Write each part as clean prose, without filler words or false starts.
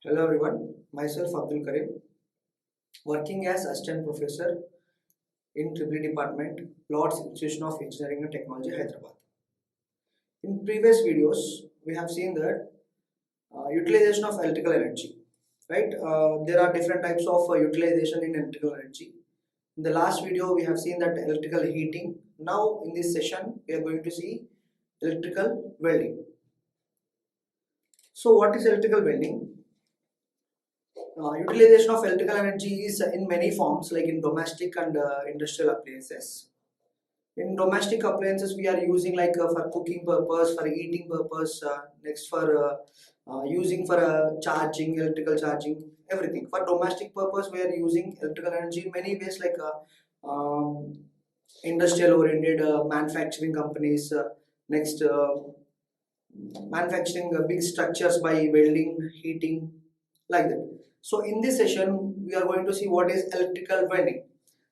Hello everyone, myself Abdul Kareem, working as assistant professor in EEE department, Lord's Institution of Engineering and Technology, Hyderabad. In previous videos, we have seen that utilization of electrical energy, right? There are different types of utilization in electrical energy. In the last video, we have seen that electrical heating. Now, in this session, we are going to see electrical welding. So, what is electrical welding? Utilization of electrical energy is in many forms, like in domestic and industrial appliances. In domestic appliances, we are using like for cooking purpose, for eating purpose, next for using for charging, electrical charging, everything. For domestic purpose, we are using electrical energy in many ways, like industrial oriented manufacturing companies, next manufacturing big structures by welding, heating, like that. So in this session, we are going to see what is electrical welding.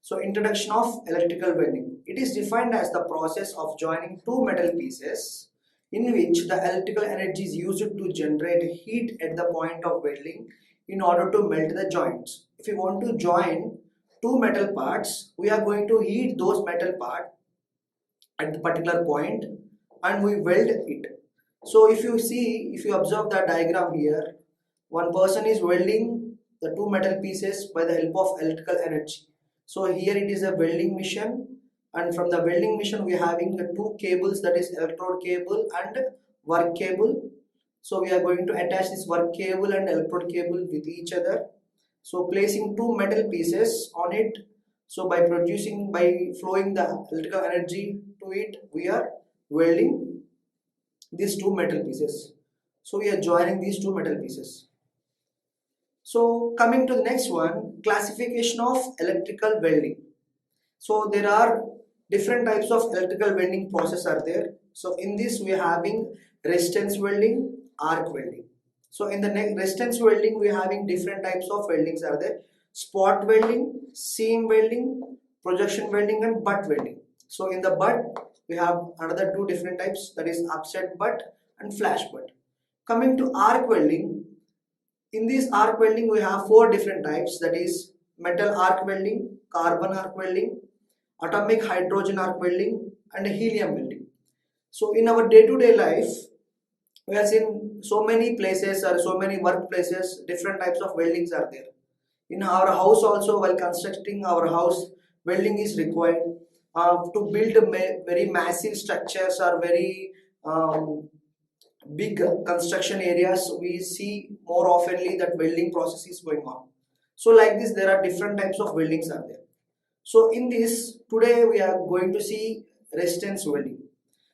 So introduction of electrical welding. It is defined as the process of joining two metal pieces in which the electrical energy is used to generate heat at the point of welding in order to melt the joints. If you want to join two metal parts, we are going to heat those metal parts at the particular point and we weld it. So if you observe the diagram here, one person is welding the two metal pieces by the help of electrical energy. So here it is a welding machine, and from the welding machine we are having the two cables, that is electrode cable and work cable. So we are going to attach this work cable and electrode cable with each other. So placing two metal pieces on it, so by flowing the electrical energy to it, we are welding these two metal pieces. So we are joining these two metal pieces. So coming to the next one, classification of electrical welding. So there are different types of electrical welding process are there. So in this we are having resistance welding, arc welding. So in the resistance welding we are having different types of weldings are there. Spot welding, seam welding, projection welding and butt welding. So in the butt we have another two different types, that is upset butt and flash butt. Coming to arc welding, in this arc welding we have four different types, that is metal arc welding, carbon arc welding, atomic hydrogen arc welding and helium welding. So in our day-to-day life, we have seen so many places or so many workplaces, different types of weldings are there. In our house also, while constructing our house, welding is required. To build very massive structures or very big construction areas, we see more oftenly that welding process is going on. So like this, there are different types of weldings are there. So in this, today we are going to see resistance welding.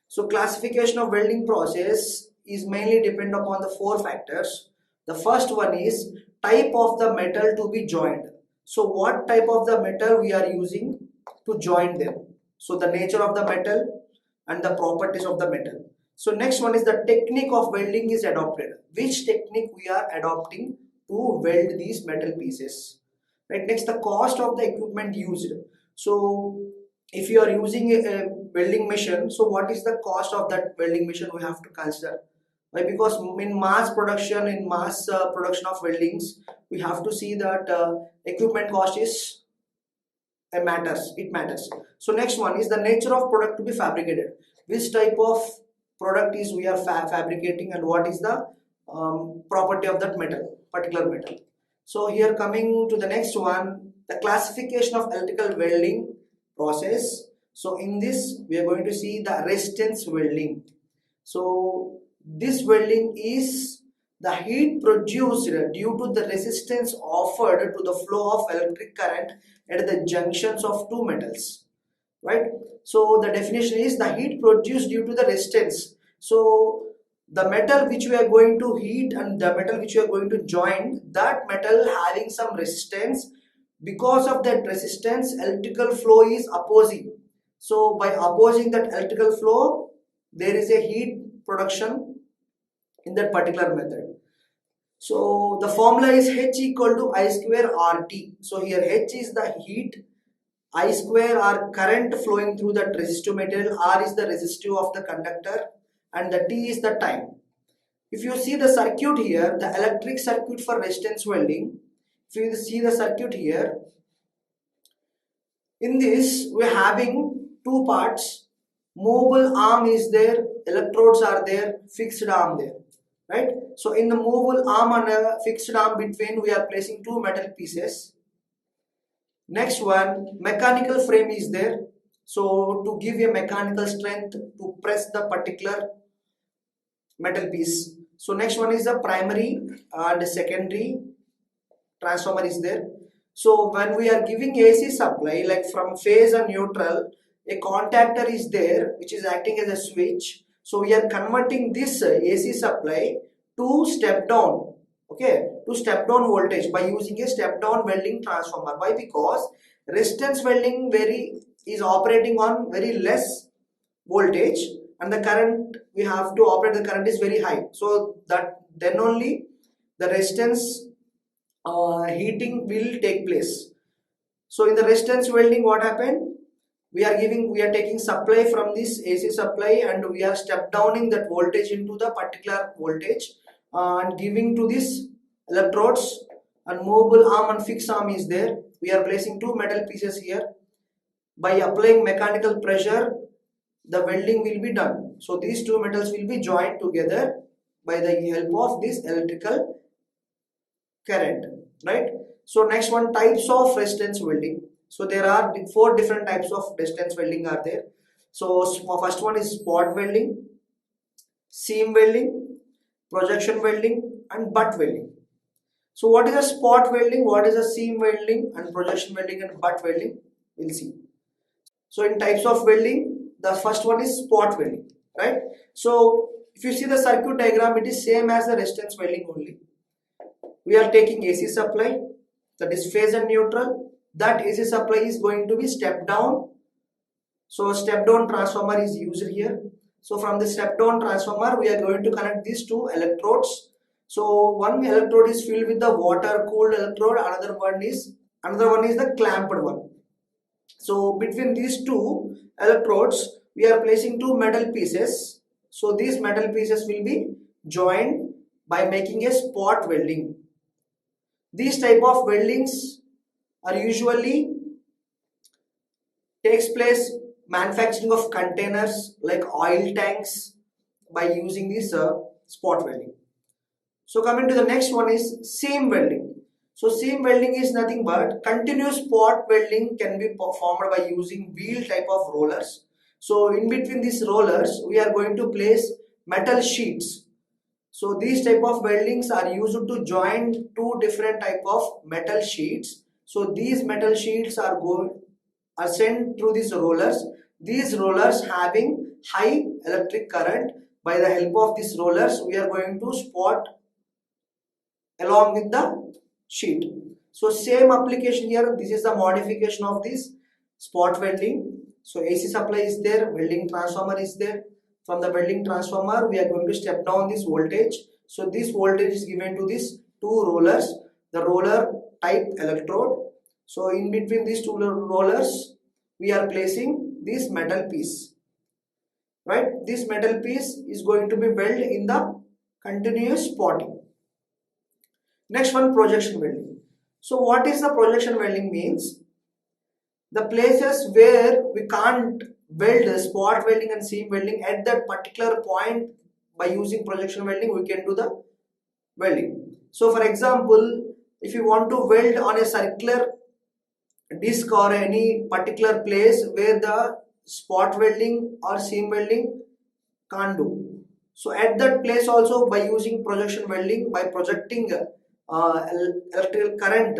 So classification of welding process is mainly depend upon the four factors. The first one is type of the metal to be joined. So what type of the metal we are using to join them. So the nature of the metal and the properties of the metal. So next one is the technique of welding is adopted. Which technique we are adopting to weld these metal pieces. Right. Next, the cost of the equipment used. So if you are using a welding machine, so what is the cost of that welding machine we have to consider. Why? Because in mass production, production of weldings, we have to see that equipment cost is it matters. So next one is the nature of product to be fabricated. Which type of product is we are fabricating and what is the property of that particular metal. So here coming to the next one, the classification of electrical welding process. So in this we are going to see the resistance welding. So this welding is the heat produced due to the resistance offered to the flow of electric current at the junctions of two metals. Right? So the definition is the heat produced due to the resistance. So the metal which we are going to heat and the metal which we are going to join, that metal having some resistance, because of that resistance electrical flow is opposing. So by opposing that electrical flow, there is a heat production in that particular method. So the formula is H equal to I square RT. So here H is the heat, I square are current flowing through that resistive material, R is the resistive of the conductor and the T is the time. If you see the circuit here, the electric circuit for resistance welding, if you see the circuit here, in this we are having two parts. Movable arm is there, electrodes are there, fixed arm there, right? So in the movable arm and a fixed arm between, we are placing two metal pieces. Next one, mechanical frame is there. So to give a mechanical strength to press the particular metal piece. So next one is the primary and secondary transformer is there. So when we are giving AC supply, like from phase and neutral, a contactor is there which is acting as a switch. So we are converting this AC supply to step down, okay, to step down voltage by using a step down welding transformer. Why? Because resistance welding is operating on very less voltage, and the current we have to operate, the current is very high. So that then only the resistance heating will take place. So in the resistance welding, what happened? We are taking supply from this AC supply, and we are step downing that voltage into the particular voltage and giving to this electrodes, and movable arm and fixed arm is there. We are placing two metal pieces here. By applying mechanical pressure, the welding will be done. So these two metals will be joined together by the help of this electrical current, right? So next one, types of resistance welding. So there are four different types of resistance welding are there. So first one is spot welding, seam welding, projection welding, and butt welding. So what is a spot welding, what is a seam welding, and projection welding and butt welding? We'll see. So in types of welding, the first one is spot welding, right? So if you see the circuit diagram, it is same as the resistance welding only. We are taking AC supply, that is phase and neutral. That AC supply is going to be step down. So step down transformer is used here. So from the step down transformer, we are going to connect these two electrodes. So one electrode is filled with the water cooled electrode, another one is the clamped one. So between these two electrodes, we are placing two metal pieces. So these metal pieces will be joined by making a spot welding. These type of weldings are usually takes place manufacturing of containers like oil tanks by using this spot welding. So coming to the next one is seam welding. So seam welding is nothing but continuous spot welding can be performed by using wheel type of rollers. So in between these rollers, we are going to place metal sheets. So these type of weldings are used to join two different type of metal sheets. So these metal sheets are sent through these rollers. These rollers having high electric current. By the help of these rollers, we are going to spot along with the sheet. So same application here. This is the modification of this spot welding. So AC supply is there, welding transformer is there. From the welding transformer, we are going to step down this voltage. So this voltage is given to these two rollers, the roller type electrode. So in between these two rollers, we are placing this metal piece, right? This metal piece is going to be welded in the continuous spotting. Next one, projection welding. So what is the projection welding means? The places where we can't weld spot welding and seam welding at that particular point, by using projection welding we can do the welding. So for example, if you want to weld on a circular disc or any particular place where the spot welding or seam welding can't do, so at that place also, by using projection welding, by projecting electrical current,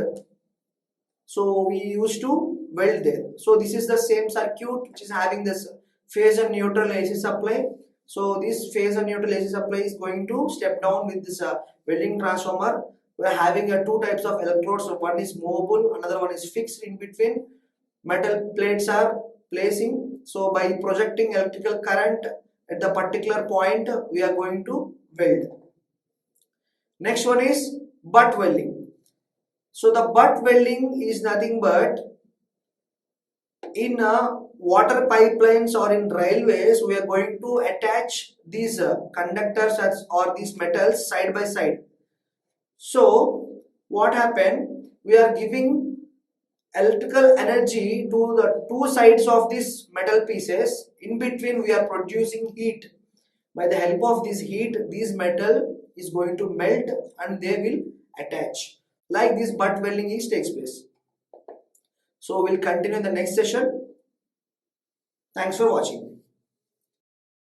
so we used to weld there. So this is the same circuit which is having this phase and neutral AC supply. So this phase and neutral AC supply is going to step down with this welding transformer. We are having two types of electrodes. So one is movable, another one is fixed. In between metal plates are placing. So by projecting electrical current at the particular point, we are going to weld. Next one is butt welding. So the butt welding is nothing but in water pipelines or in railways, we are going to attach these conductors or these metals side by side. So what happened? We are giving electrical energy to the two sides of these metal pieces. In between, we are producing heat. By the help of this heat, this metal is going to melt and they will attach. Like this butt welding is takes place. So we'll continue in the next session. Thanks for watching.